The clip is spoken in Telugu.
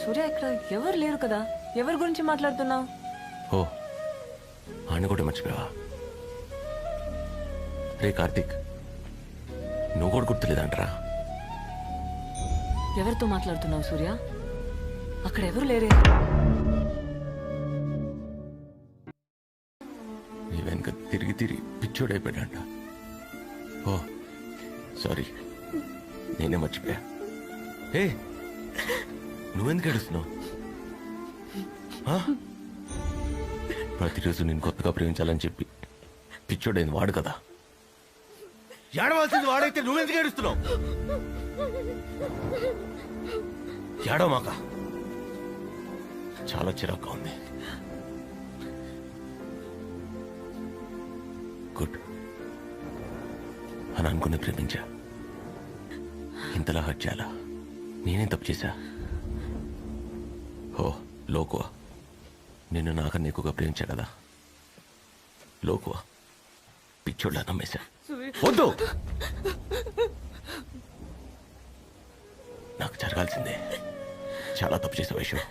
సూర్య ఇక్కడ ఎవరు లేరు కదా, ఎవరి గురించి మాట్లాడుతున్నావు? ఓ ఆయన కూడా మర్చిపోయావా? రే కార్తీక్, నువ్వు కూడా గుర్తులేదంటరా? ఎవరితో మాట్లాడుతున్నావు సూర్య? అక్కడ ఎవరు లేరే. నీ వెనక తిరిగి తిరిగి పిచ్చోడైపోయాడంట. ఓ సారీ, నేనే మర్చిపోయా. ఏ నువ్వెందుకు ఏడుస్తున్నావు? ప్రతిరోజు నేను కొత్తగా ప్రేమించాలని చెప్పి పిచ్చోడైంది వాడు కదా. ఏడవలసింది వాడైతే నువ్వెందుకు ఏడుస్తున్నావు? ఏడవమాక, చాలా చిరాగ్గా ఉంది. గుడ్ అని అనుకుని ప్రేమించా, ఇంతలా హర్ట్ చేయాలా? నేనేం తప్పు చేశా? ఓ లోకువ, నిన్ను నాకన్నా ఎక్కువగా ప్రేమించా కదా. లోకువ పిచ్చోళ్ళ నమ్మేశా. వద్దు, నాకు జరగాల్సిందే. చాలా తప్పు చేసే విషయం.